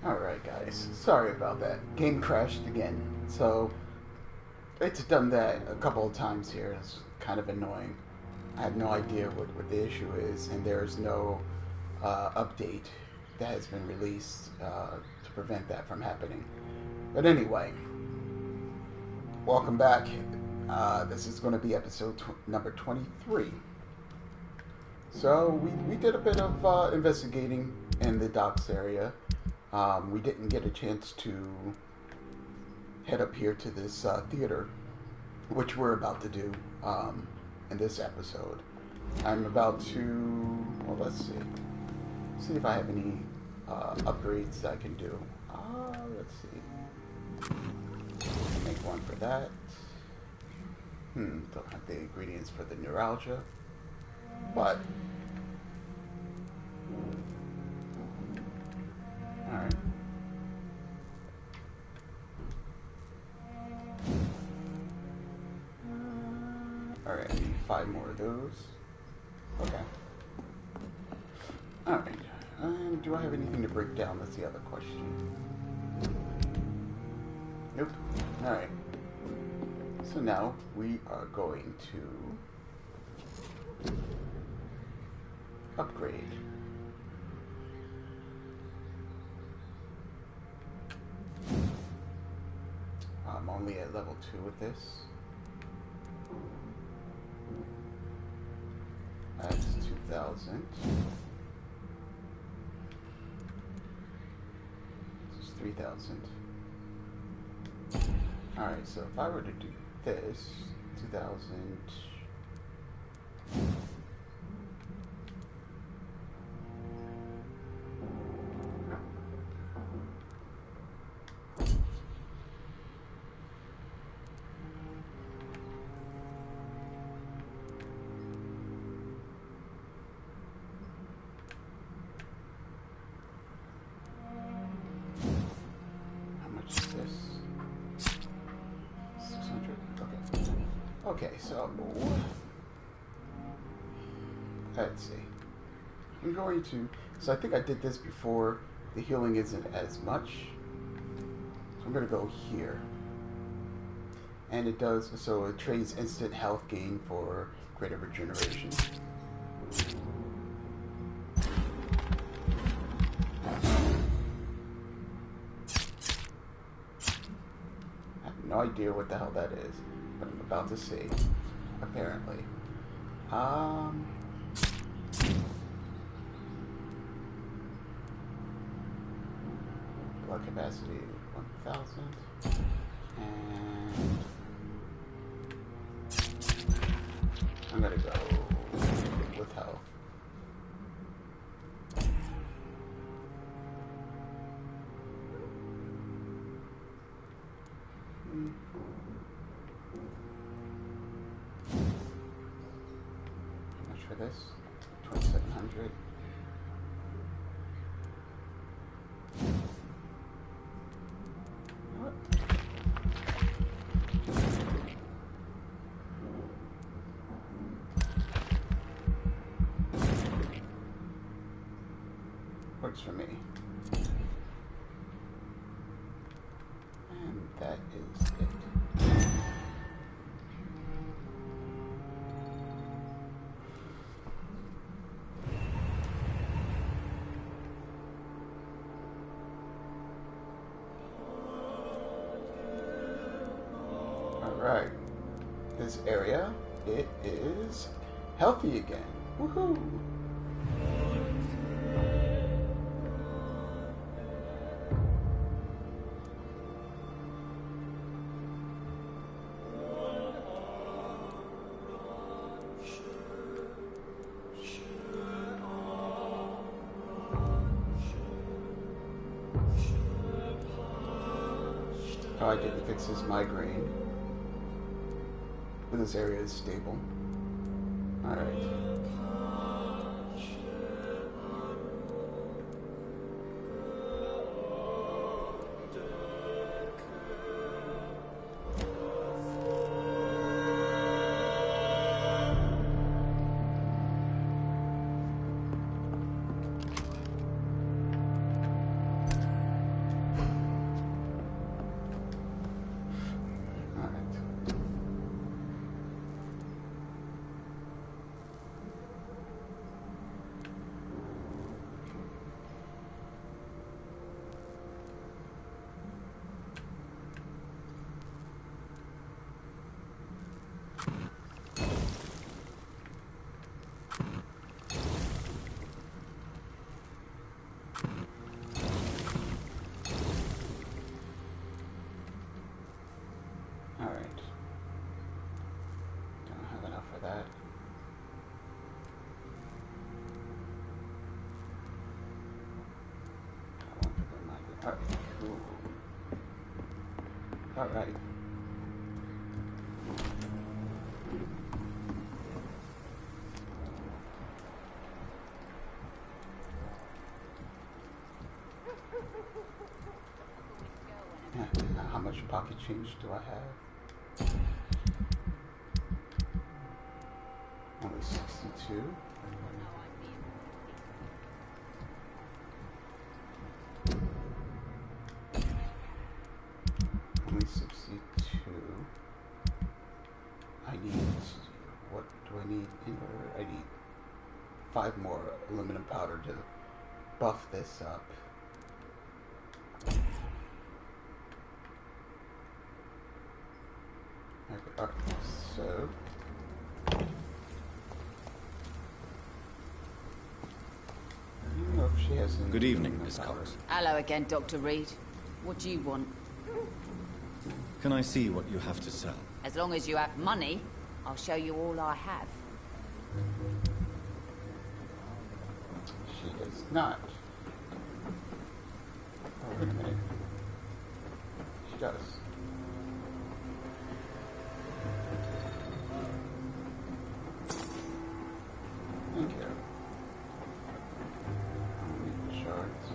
Alright guys, sorry about that. Game crashed again. So, it's done that a couple of times here. It's kind of annoying. I have no idea what the issue is, and there's no update that has been released to prevent that from happening. But anyway, welcome back. This is going to be episode number 23. So, we did a bit of investigating in the docks area. We didn't get a chance to head up here to this theater, which we're about to do in this episode. I'm about to, well, let's see if I have any upgrades that I can do. Let's see. Make one for that. Don't have the ingredients for the neuralgia, but alright. Alright, I need 5 more of those. Okay. Alright. Do I have anything to break down? That's the other question. Nope. Alright. So now we are going to upgrade. I'm only at level 2 with this. That's 2,000. This is 3,000. Alright, so if I were to do this, 2,000. Okay, so let's see. I'm going to. So I think I did this before. The healing isn't as much. So I'm going to go here. And it does. So it trades instant health gain for greater regeneration. I have no idea what the hell that is. But I'm about to see, apparently. Blood capacity 1,000. And I'm gonna go with health. For this, 2,700. What? Works for me. And that is it. Right, this area, it is healthy again. Woohoo! Oh, I didn't fix his migraine. But this area is stable. Alright. Alright, cool. Alright. How much pocket change do I have? Only 62. Only 62. I need, what do I need in order? I need 5 more aluminum powder to buff this up. Okay, alright, so I don't know if she has any. Good evening, Miss Cox. Hello again, Dr. Reed. What do you want? Can I see what you have to sell? As long as you have money, I'll show you all I have. She does not. Oh, wait a minute. She does. Thank you. Shards.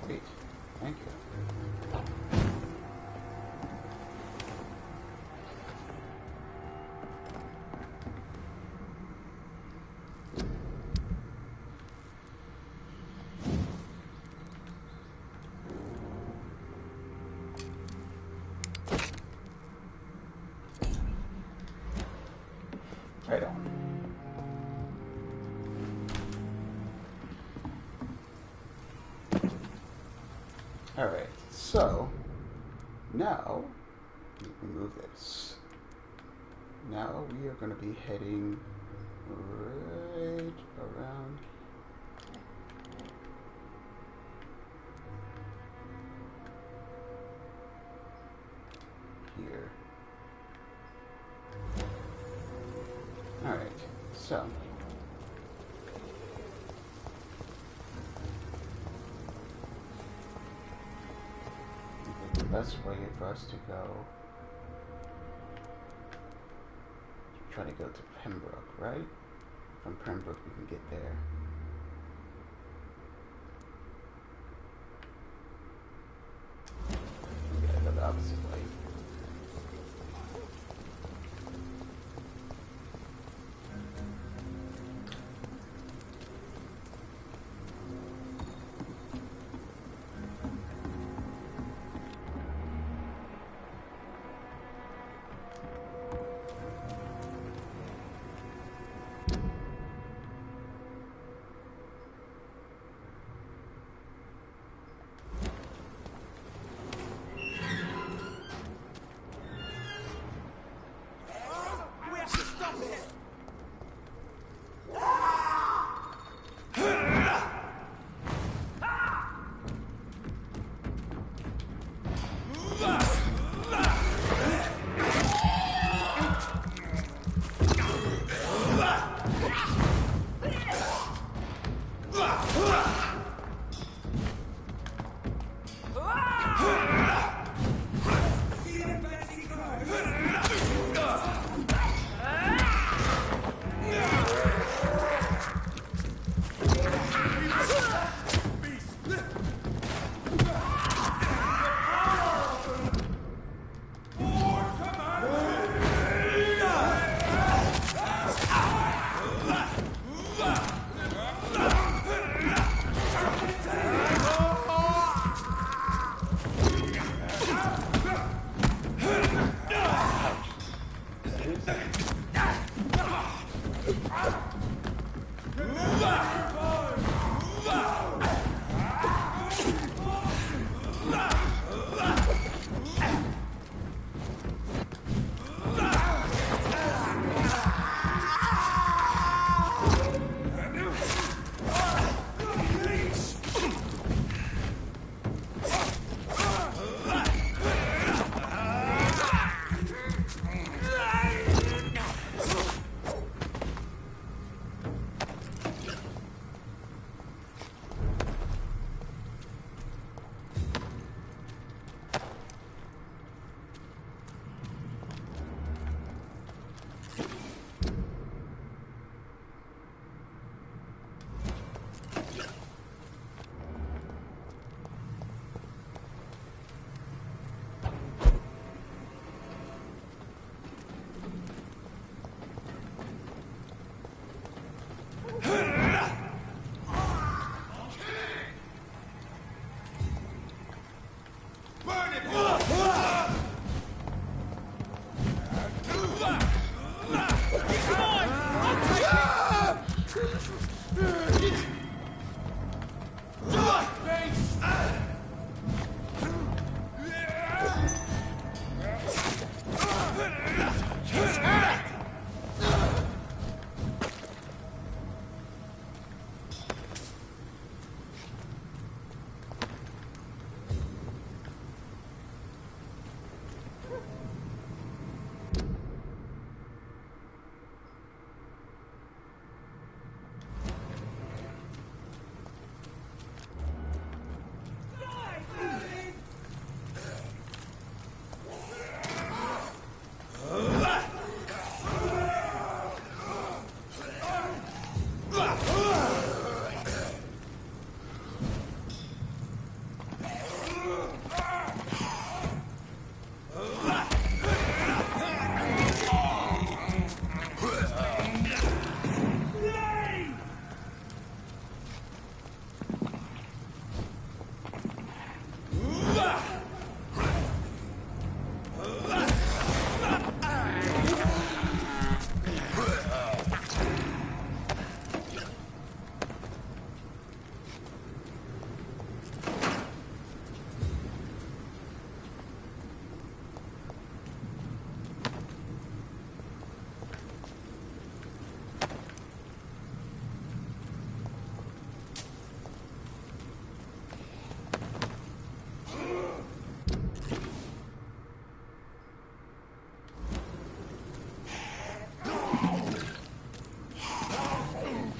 Sweet. Thank you. Right on. Alright, so now remove this. Now we are going to be heading right around here. Alright, so the best way for us to go, try to go to Pembroke, right? From Pembroke we can get there. We gotta go the opposite way.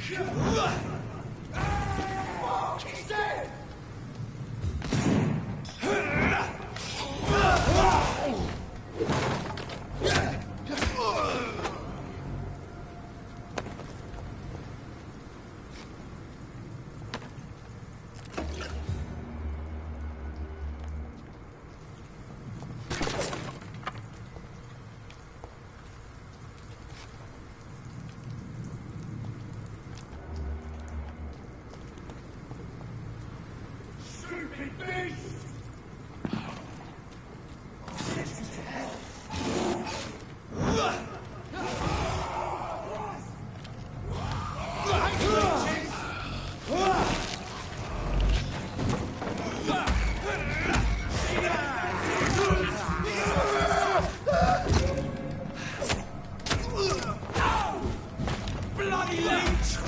He's dead! Stupid beast! Bloody leech!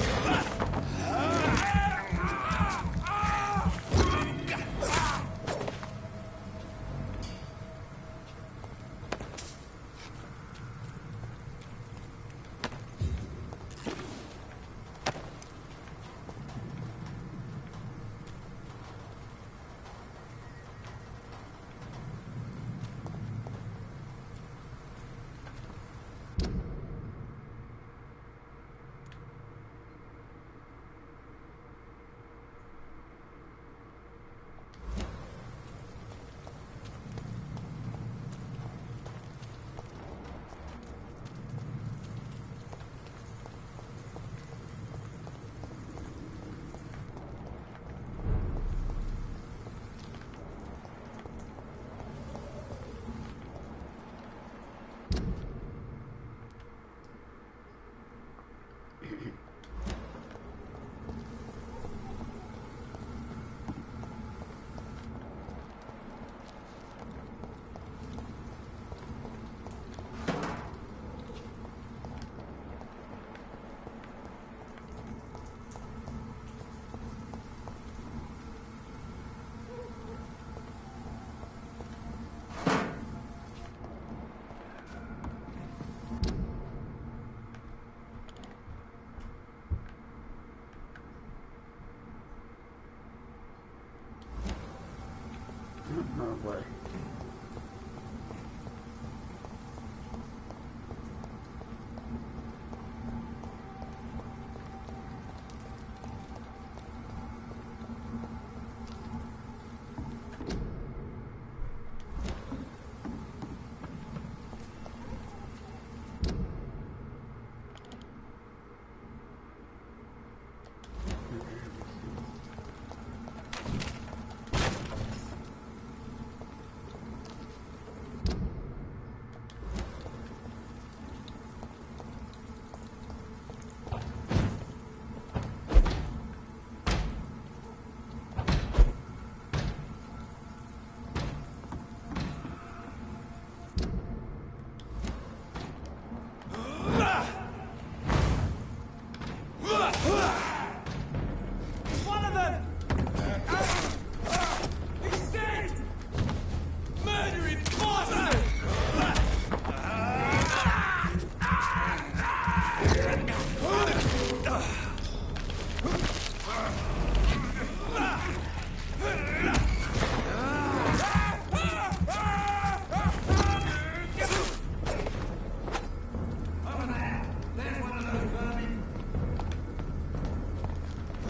No way. One of them! He's dead! Murdering bastard!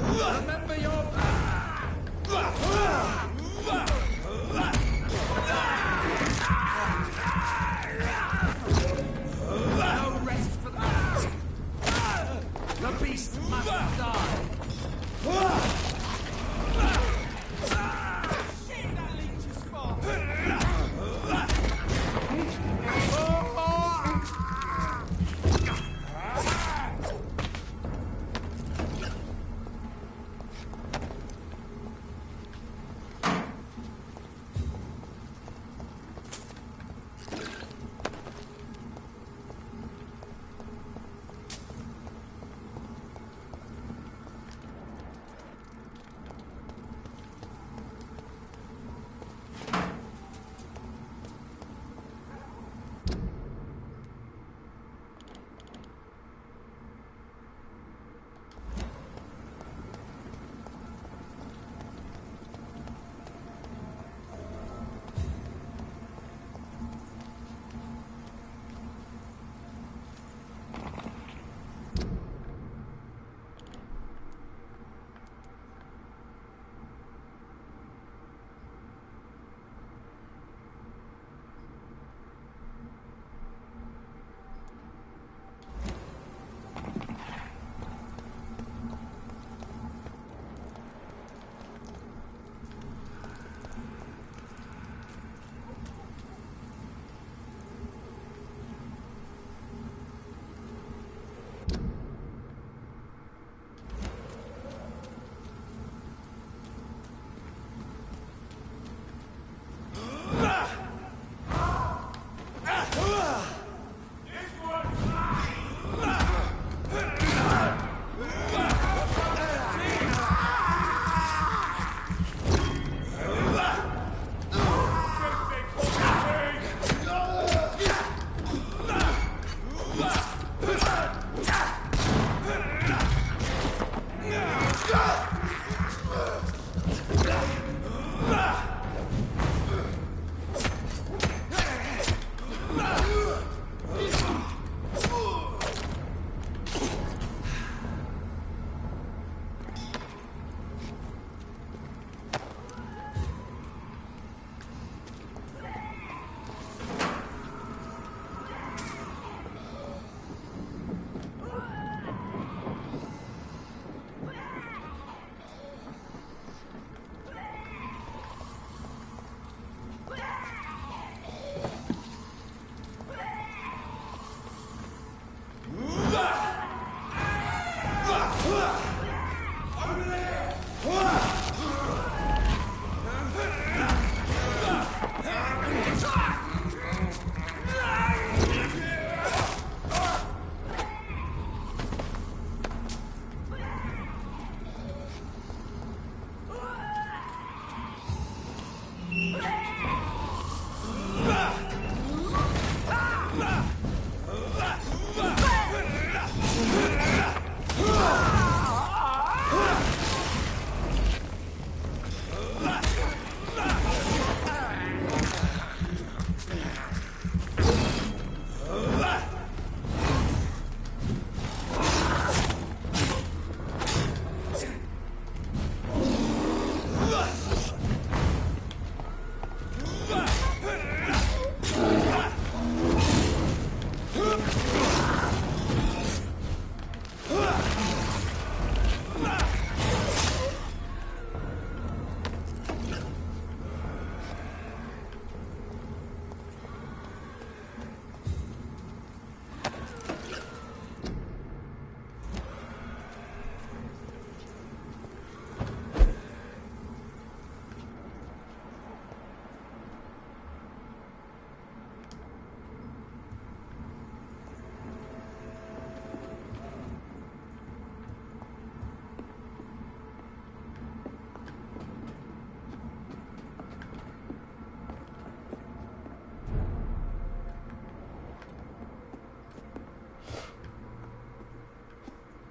Remember your... No rest for the... The beast must die! Shit, that leech is fast!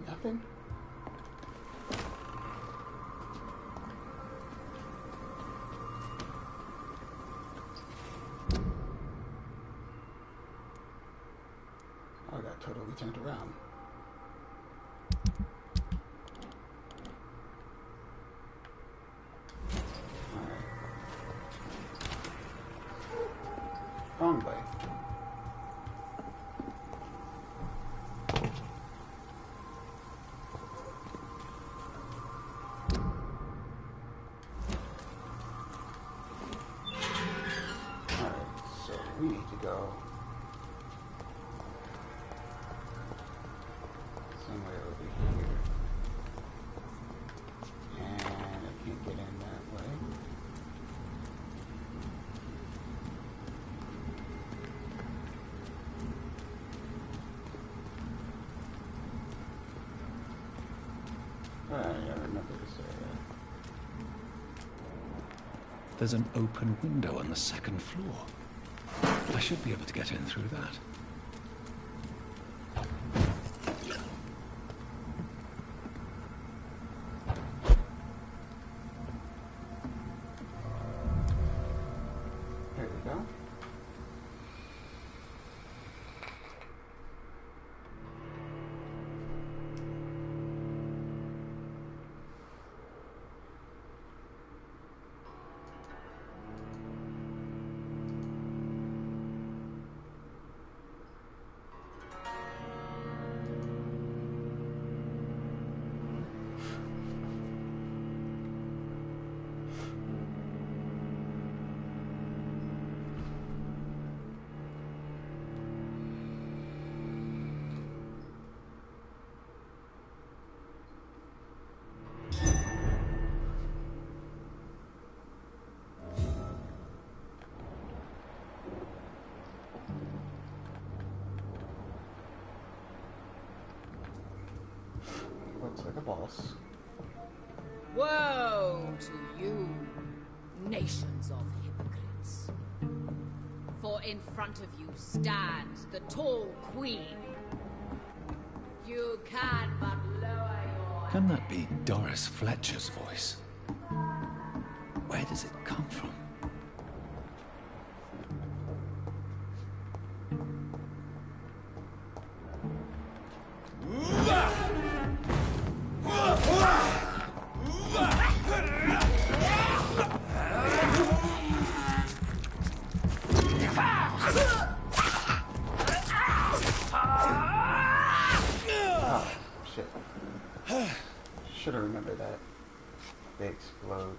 Nothing? I got totally turned around. Alright. Wrong way. We need to go somewhere over here. And I can't get in that way. I remember this area. There's an open window on the second floor. I should be able to get in through that. There we go. Looks like a boss. Woe to you, nations of hypocrites. For in front of you stands the tall queen. You can but lower your... Can that be Doris Fletcher's voice? Where does it come from? Should have remembered that. They explode.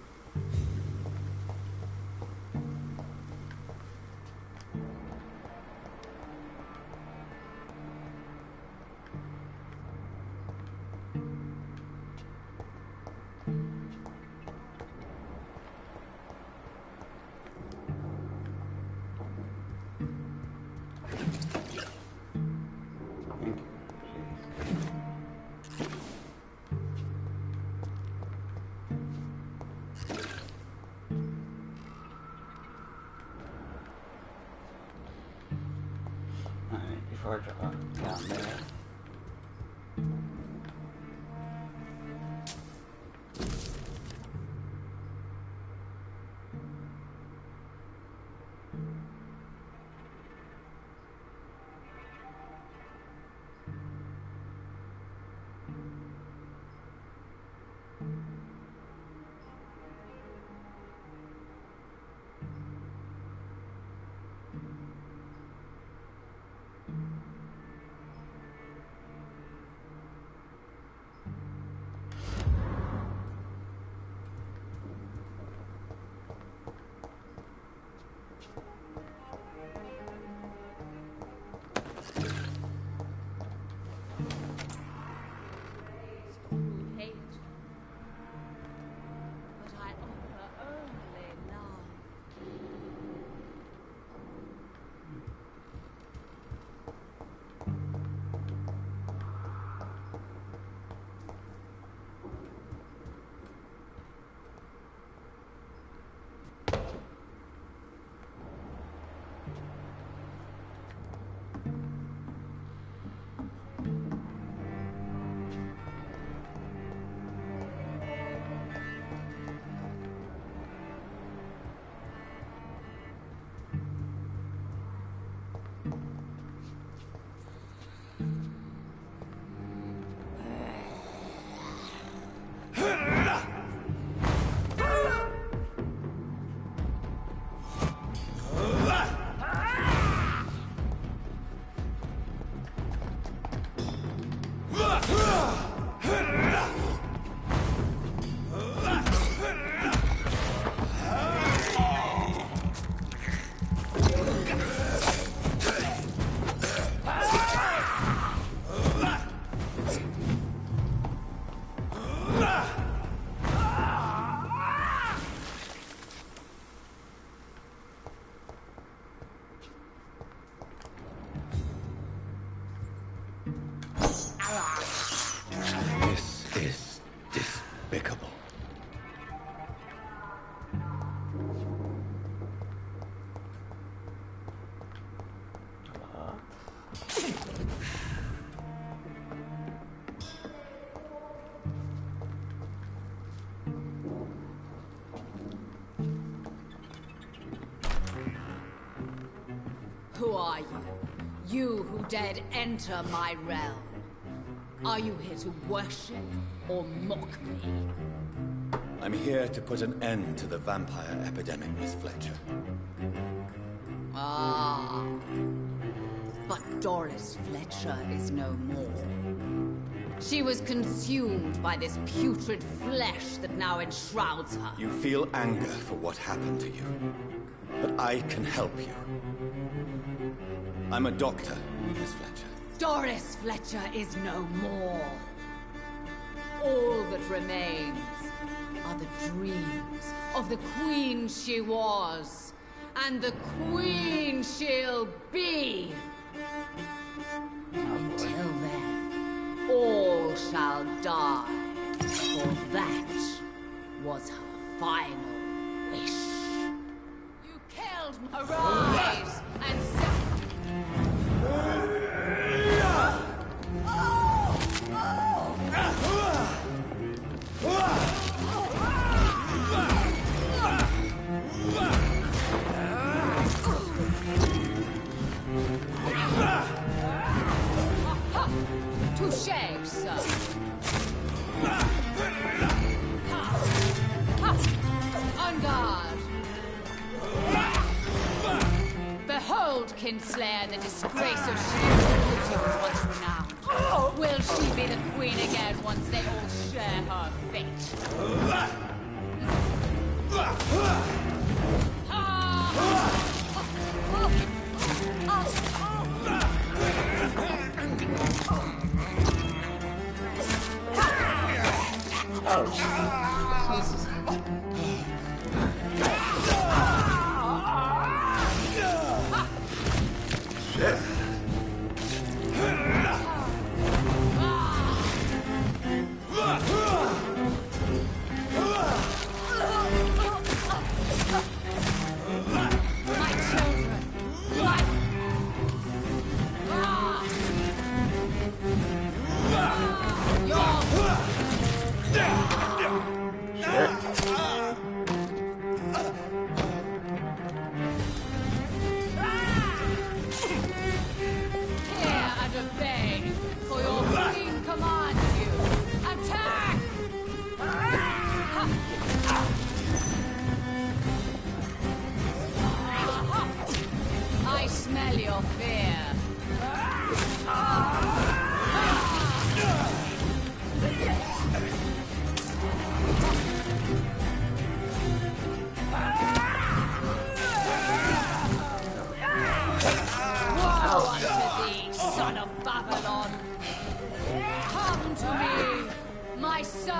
This is despicable. Who are you? You who dared enter my realm. Are you here to worship or mock me? I'm here to put an end to the vampire epidemic, Miss Fletcher. Ah. But Doris Fletcher is no more. She was consumed by this putrid flesh that now enshrouds her. You feel anger for what happened to you, but I can help you. I'm a doctor, Miss Fletcher. Doris Fletcher is no more. All that remains are the dreams of the queen she was, and the queen she'll be. Until then, all shall die, for that was her final wish. You killed me. Arise and set. Touché, sir. On guard. Behold, Kinslayer, the disgrace of Shield was once renowned. Will she be the queen again once they all share her fate?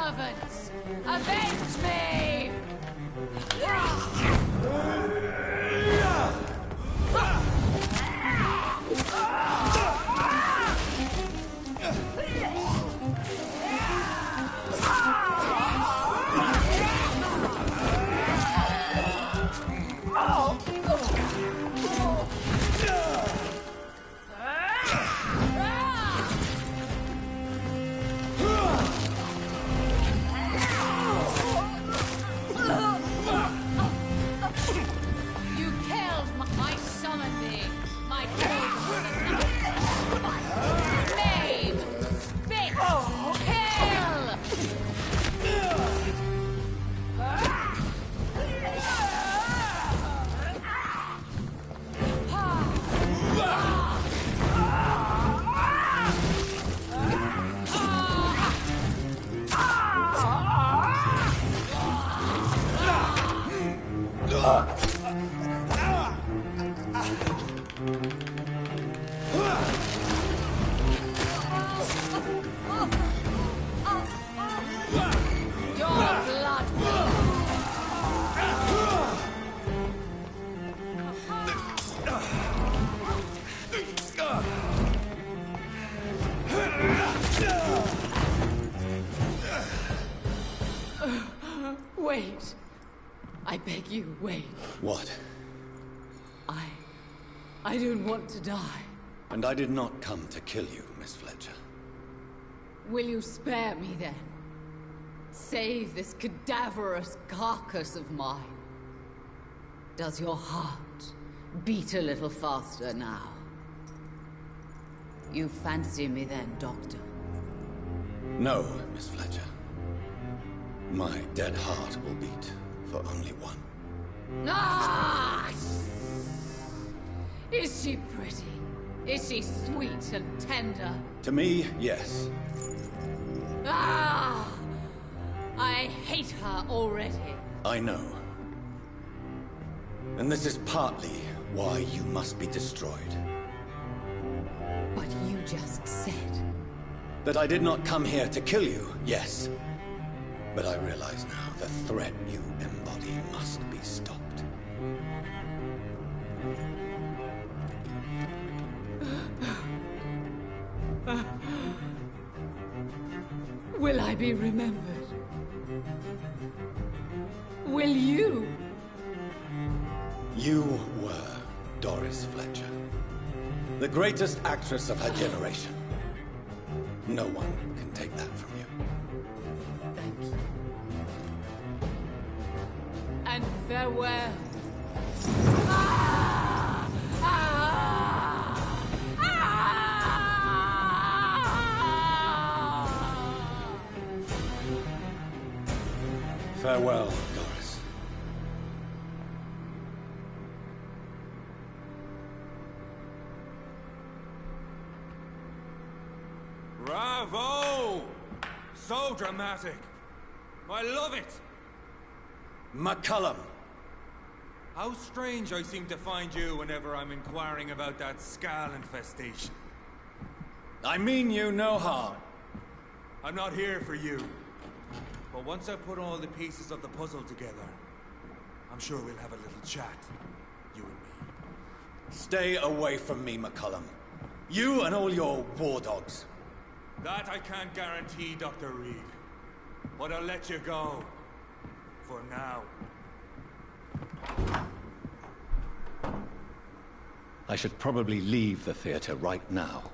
servants! Avenge me! You killed my summon thee, my golden name, spit, kill! Your blood Wait. I beg you, wait. What? I don't want to die. And I did not come to kill you, Miss Fletcher. Will you spare me then? Save this cadaverous carcass of mine. Does your heart beat a little faster now? You fancy me then, Doctor? No, Miss Fletcher. My dead heart will beat for only one. Ah! Is she pretty? Is she sweet and tender? To me, yes. Ah! I hate her already. I know. And this is partly why you must be destroyed. But you just said... That I did not come here to kill you, yes. But I realize now the threat you embody must be stopped. Will I be remembered? Will you? You were Doris Fletcher. The greatest actress of her generation. No one can take that from you. Thank you. And farewell. Ah! Ah! Ah! Farewell, Doris. Bravo! So dramatic. I love it. McCullum. How strange I seem to find you whenever I'm inquiring about that Skal infestation. I mean you no harm. I'm not here for you. But once I put all the pieces of the puzzle together, I'm sure we'll have a little chat, you and me. Stay away from me, McCullum. You and all your war dogs. That I can't guarantee, Dr. Reed. But I'll let you go. For now. I should probably leave the theater right now.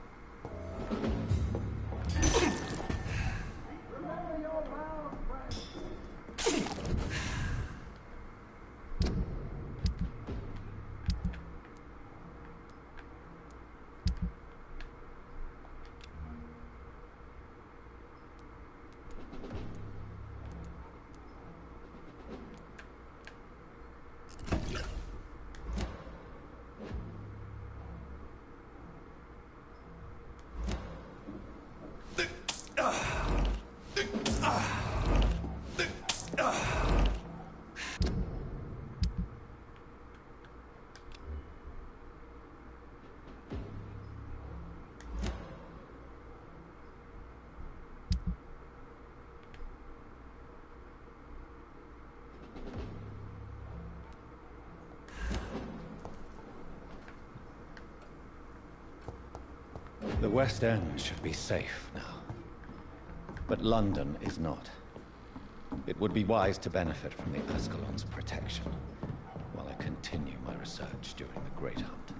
The West End should be safe now. But London is not. It would be wise to benefit from the Ascalon's protection, while I continue my research during the Great Hunt.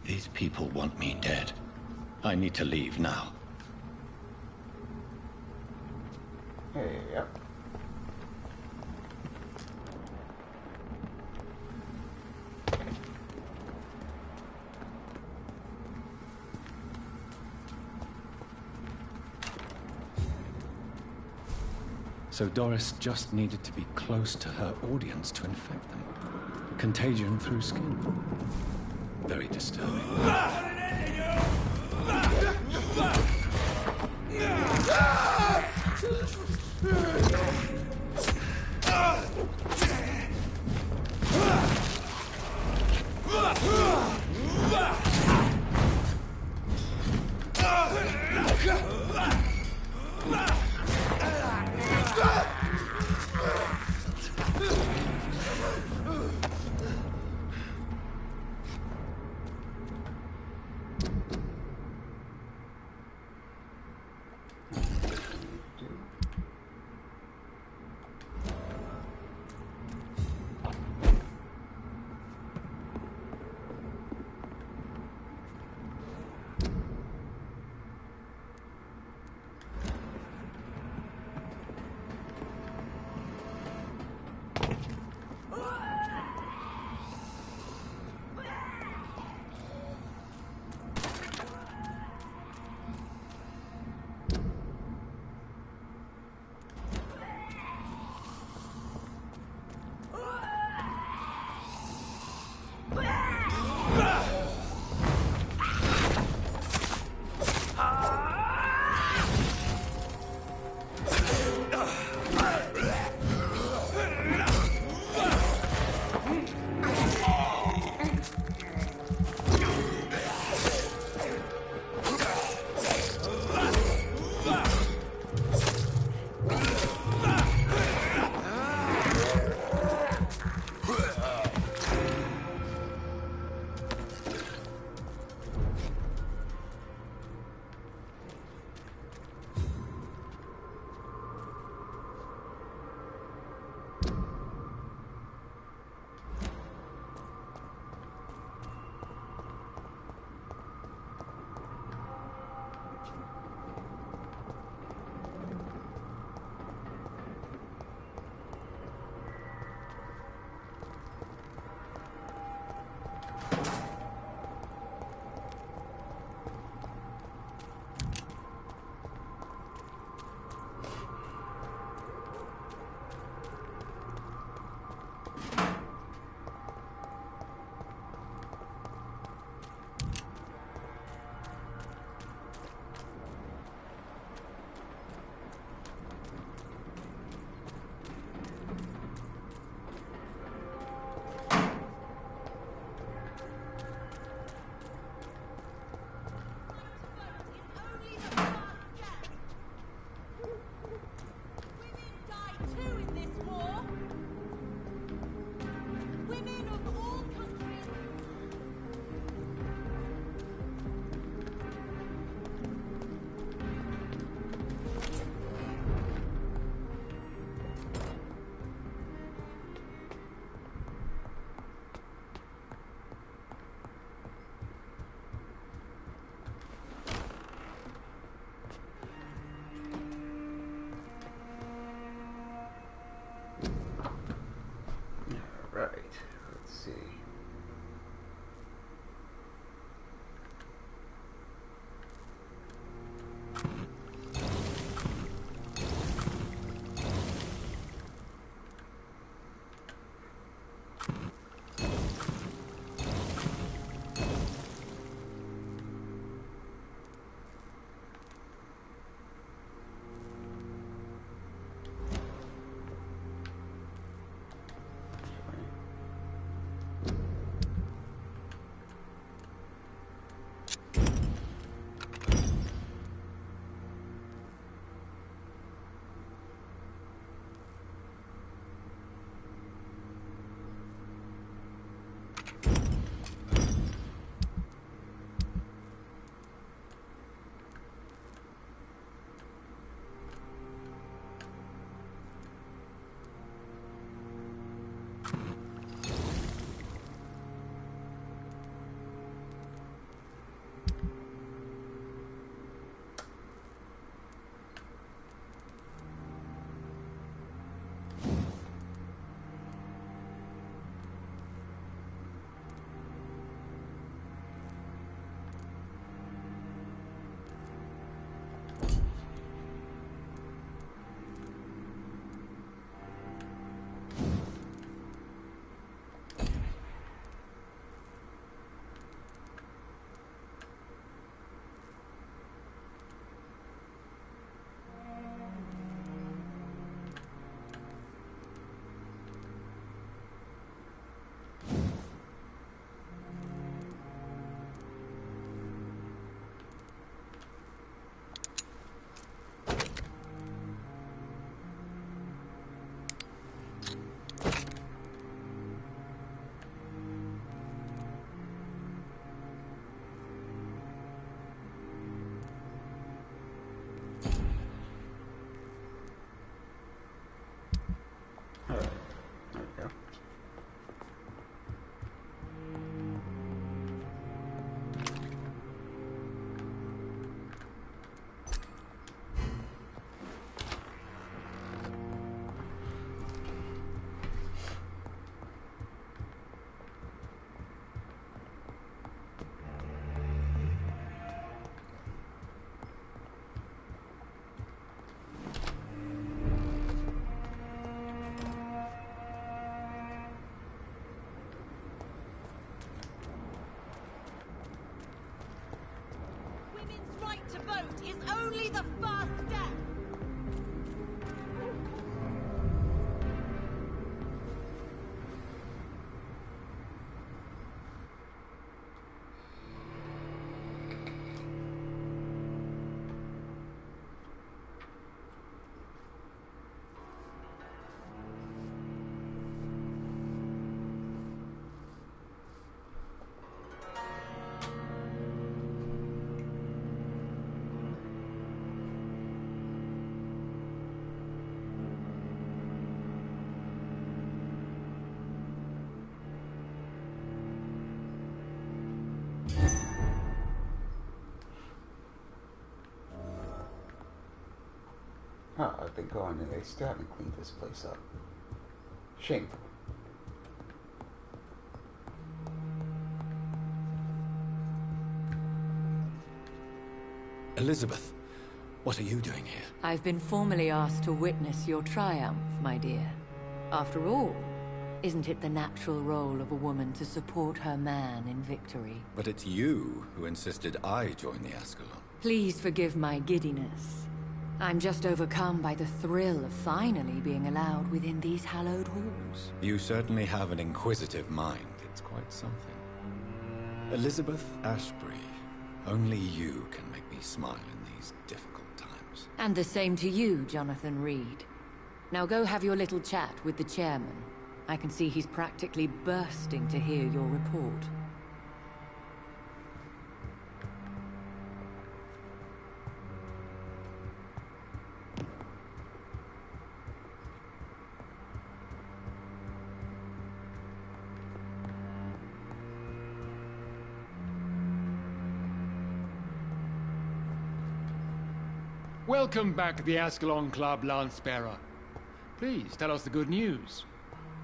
These people want me dead. I need to leave now. Hey, yep. So Doris just needed to be close to her audience to infect them. Contagion through skin. Very disturbing. vote is only the first step. Oh, I've been going and they still haven't cleaned this place up. Shameful. Elizabeth, what are you doing here? I've been formally asked to witness your triumph, my dear. After all, isn't it the natural role of a woman to support her man in victory? But it's you who insisted I join the Ascalon. Please forgive my giddiness. I'm just overcome by the thrill of finally being allowed within these hallowed halls. You certainly have an inquisitive mind. It's quite something. Elizabeth Ashbury, only you can make me smile in these difficult times. And the same to you, Jonathan Reed. Now go have your little chat with the chairman. I can see he's practically bursting to hear your report. Welcome back to the Ascalon Club, Lance-Bearer. Please, tell us the good news.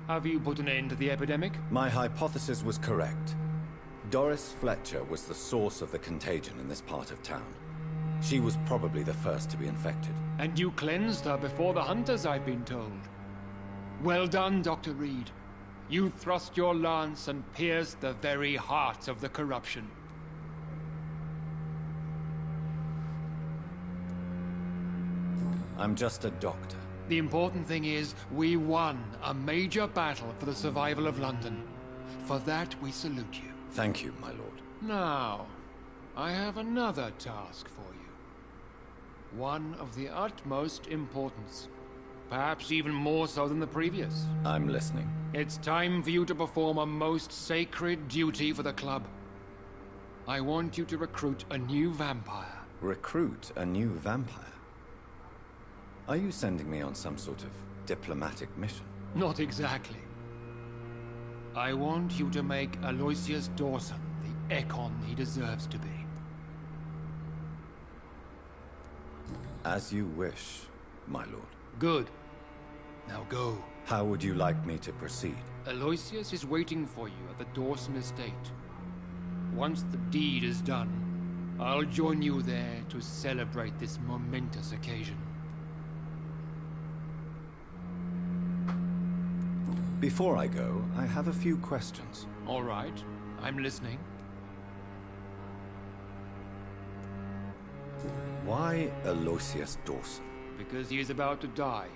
Have you put an end to the epidemic? My hypothesis was correct. Doris Fletcher was the source of the contagion in this part of town. She was probably the first to be infected. And you cleansed her before the hunters, I've been told. Well done, Dr. Reed. You thrust your lance and pierced the very heart of the corruption. I'm just a doctor. The important thing is, we won a major battle for the survival of London. For that, we salute you. Thank you, my lord. Now, I have another task for you. One of the utmost importance. Perhaps even more so than the previous. I'm listening. It's time for you to perform a most sacred duty for the club. I want you to recruit a new vampire. Recruit a new vampire? Are you sending me on some sort of diplomatic mission? Not exactly. I want you to make Aloysius Dawson the Ekon he deserves to be. As you wish, my lord. Good. Now go. How would you like me to proceed? Aloysius is waiting for you at the Dawson estate. Once the deed is done, I'll join you there to celebrate this momentous occasion. Before I go, I have a few questions. All right, I'm listening. Why Aloysius Dawson? Because he is about to die.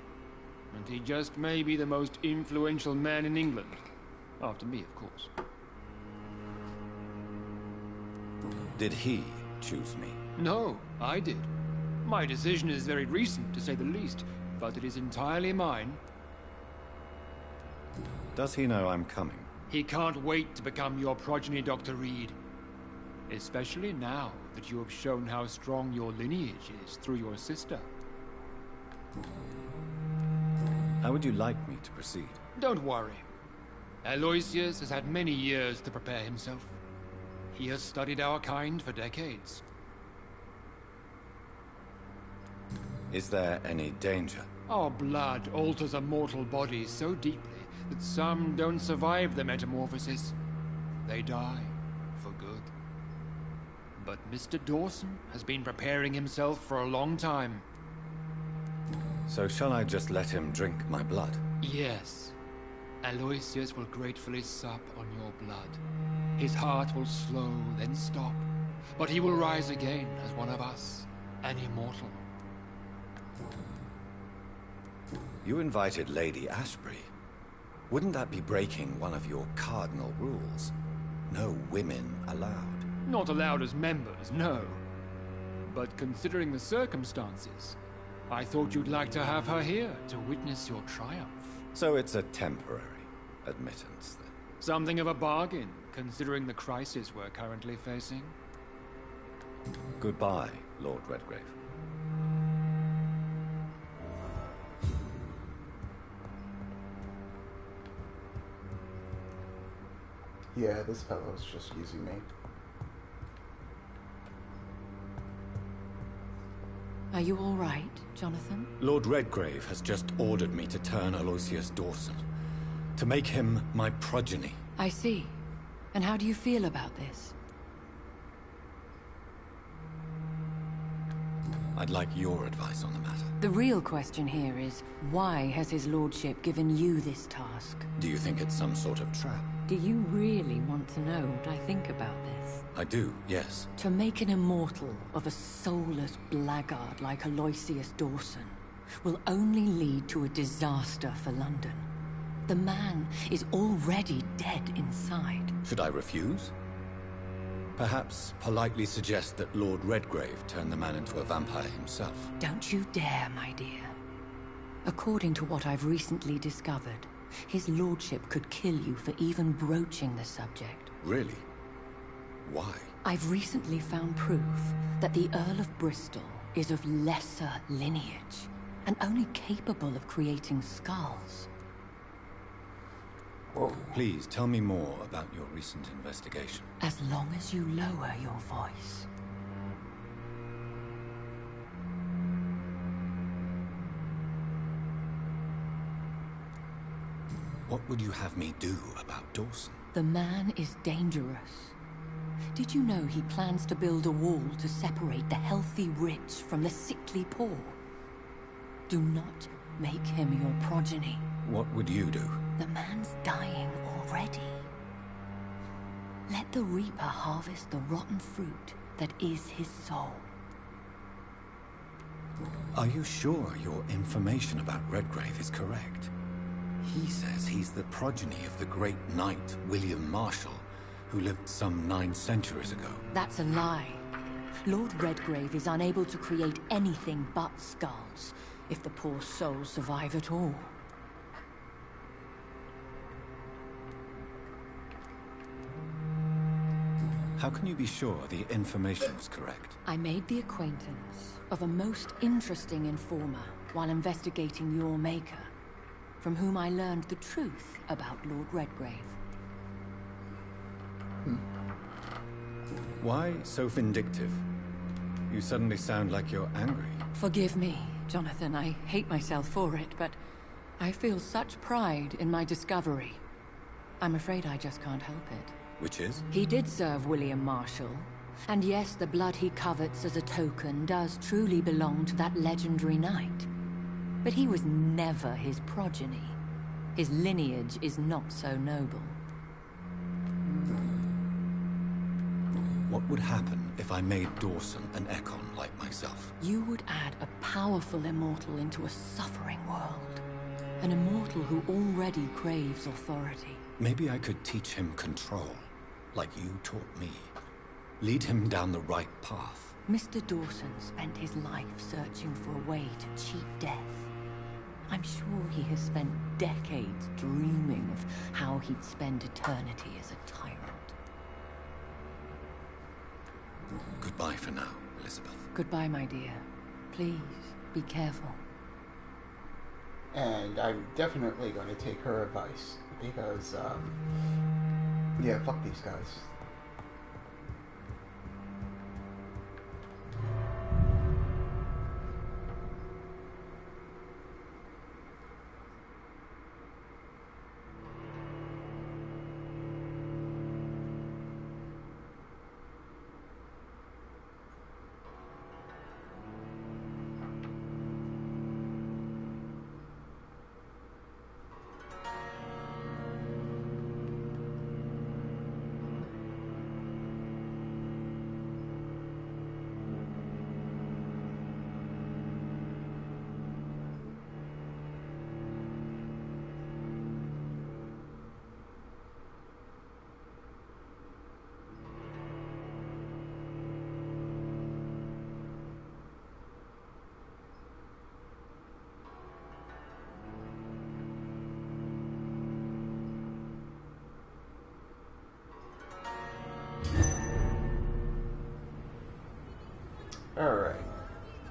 And he just may be the most influential man in England. After me, of course. Did he choose me? No, I did. My decision is very recent, to say the least, but it is entirely mine. Does he know I'm coming? He can't wait to become your progeny, Dr. Reed. Especially now that you have shown how strong your lineage is through your sister. How would you like me to proceed? Don't worry. Aloysius has had many years to prepare himself. He has studied our kind for decades. Is there any danger? Our blood alters a mortal body so deeply that some don't survive the metamorphosis. They die for good. But Mr. Dawson has been preparing himself for a long time. So shall I just let him drink my blood? Yes. Aloysius will gratefully sup on your blood. His heart will slow, then stop. But he will rise again as one of us. an immortal. You invited Lady Ashbury. Wouldn't that be breaking one of your cardinal rules? No women allowed. Not allowed as members, no. But considering the circumstances, I thought you'd like to have her here to witness your triumph. So it's a temporary admittance, then? Something of a bargain, considering the crisis we're currently facing. Goodbye, Lord Redgrave. Yeah, this fellow's just using me. Are you all right, Jonathan? Lord Redgrave has just ordered me to turn Aloysius Dawson, to make him my progeny. I see. And how do you feel about this? I'd like your advice on the matter. The real question here is, why has his lordship given you this task? Do you think it's some sort of trap? Do you really want to know what I think about this? I do, yes. To make an immortal of a soulless blackguard like Aloysius Dawson will only lead to a disaster for London. The man is already dead inside. Should I refuse? Perhaps politely suggest that Lord Redgrave turn the man into a vampire himself. Don't you dare, my dear. According to what I've recently discovered, his lordship could kill you for even broaching the subject. Really? Why? I've recently found proof that the Earl of Bristol is of lesser lineage, and only capable of creating skulls. Whoa. Please tell me more about your recent investigation. As long as you lower your voice. What would you have me do about Dawson? The man is dangerous. Did you know he plans to build a wall to separate the healthy rich from the sickly poor? Do not make him your progeny. What would you do? The man's dying already. Let the Reaper harvest the rotten fruit that is his soul. Are you sure your information about Redgrave is correct? He says he's the progeny of the great knight William Marshall, who lived some 9 centuries ago. That's a lie. Lord Redgrave is unable to create anything but skulls, if the poor souls survive at all. How can you be sure the information is correct? I made the acquaintance of a most interesting informer while investigating your maker, from whom I learned the truth about Lord Redgrave. Why so vindictive? You suddenly sound like you're angry. Forgive me, Jonathan. I hate myself for it, but I feel such pride in my discovery. I'm afraid I just can't help it. Which is? He did serve William Marshall. And yes, the blood he covets as a token does truly belong to that legendary knight. But he was never his progeny. His lineage is not so noble. What would happen if I made Dawson an Ekon like myself? You would add a powerful immortal into a suffering world. An immortal who already craves authority. Maybe I could teach him control, like you taught me. Lead him down the right path. Mr. Dawson spent his life searching for a way to cheat death. I'm sure he has spent decades dreaming of how he'd spend eternity as a tyrant. Goodbye for now, Elizabeth. Goodbye, my dear. Please, be careful. And I'm definitely going to take her advice, because, yeah, fuck these guys.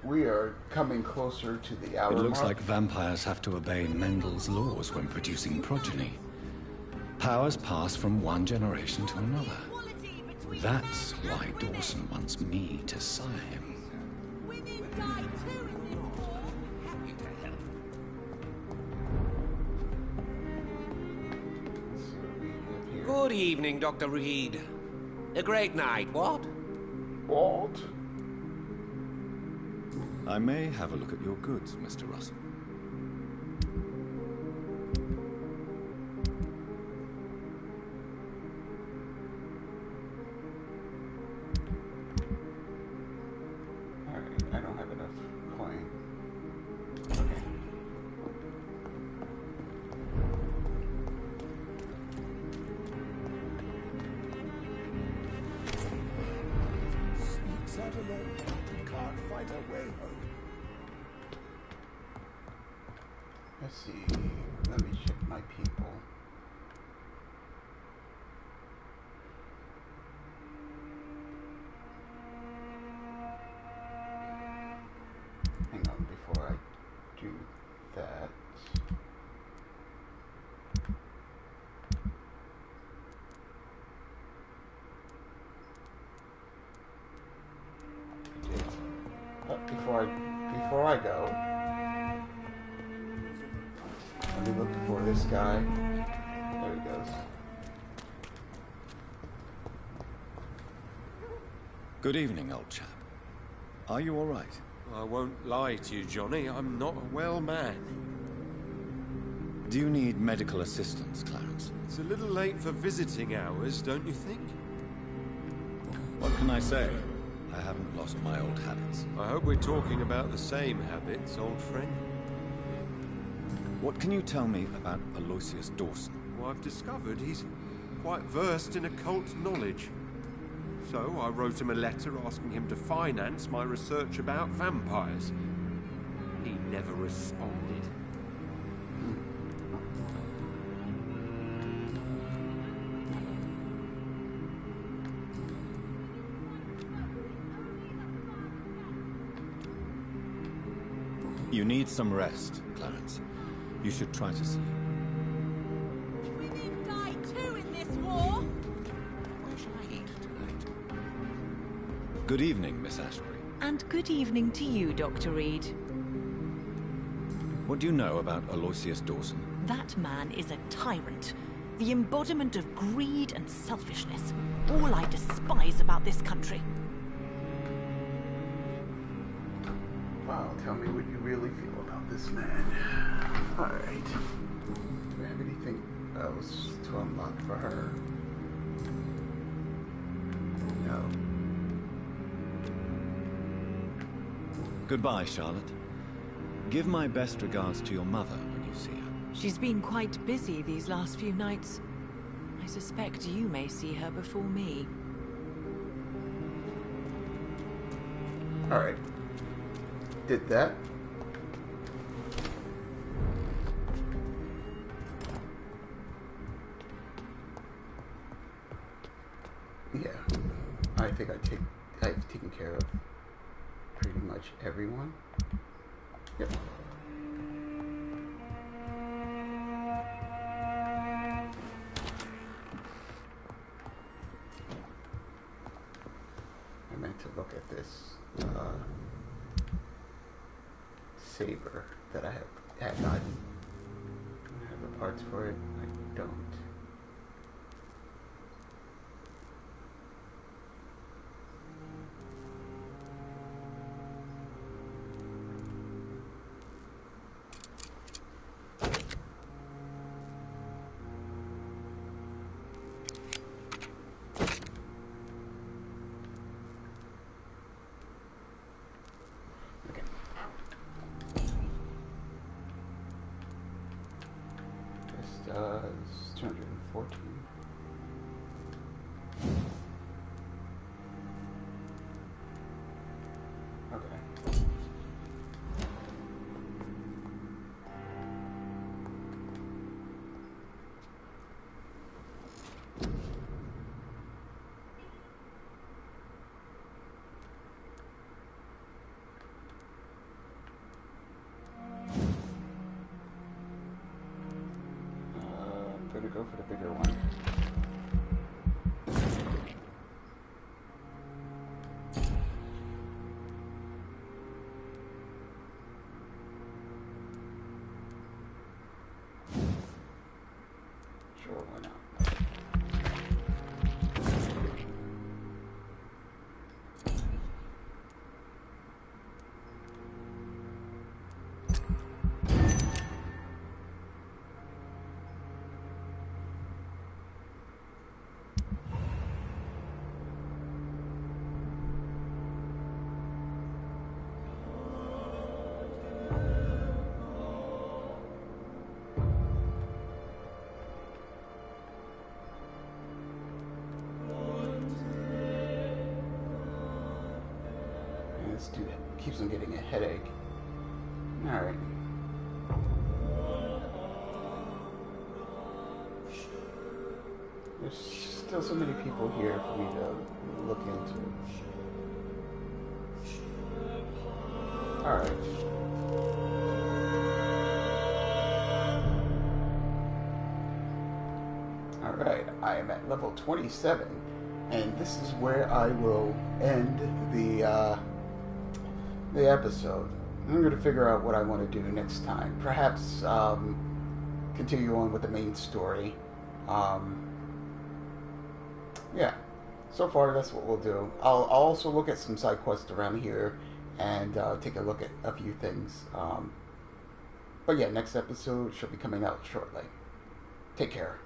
We are coming closer to the hour It looks mark. like vampires have to obey Mendel's laws when producing progeny. Powers pass from one generation to another. That's why Dawson wants me to sire him. Women die too in this war. Happy to help. Let's see what we have here. Good evening, Dr. Reed. A great night, what? Walt? I may have a look at your goods, Mr. Russell. Alright, I don't have enough coin. Okay. Sneaks out alone and can't find her way home. Let's see. Let me check my people. Hang on before I do that. But before I go, let me look for this guy. There he goes. Good evening, old chap. Are you all right? I won't lie to you, Johnny. I'm not a well man. Do you need medical assistance, Clarence? It's a little late for visiting hours, don't you think? What can I say? I haven't lost my old habits. I hope we're talking about the same habits, old friend. What can you tell me about Aloysius Dawson? Well, I've discovered he's quite versed in occult knowledge. So I wrote him a letter asking him to finance my research about vampires. He never responded. You need some rest, Clarence. You should try to sleep. Women die too in this war. Where shall I eat tonight? Good evening, Miss Ashbury. And good evening to you, Dr. Reed. What do you know about Aloysius Dawson? That man is a tyrant, the embodiment of greed and selfishness. All I despise about this country. Wow, tell me what you really feel about this man. Alright. Do I have anything else to unlock for her? No. Goodbye, Charlotte. Give my best regards to your mother when you see her. She's been quite busy these last few nights. I suspect you may see her before me. Alright. Did that. Yeah. I think I've taken care of pretty much everyone. Yep. I meant to look at this saber that I had gotten. I have the parts for it. I don't. It's 214. Okay. go for the bigger one. Sure, why not? This dude keeps on getting a headache. Alright. There's still so many people here for me to look into. Alright. Alright, I am at level 27, and this is where I will end the episode. I'm going to figure out what I want to do next time. Perhaps continue on with the main story. Yeah, so far that's what we'll do. I'll also look at some side quests around here and take a look at a few things. But yeah, next episode should be coming out shortly. Take care.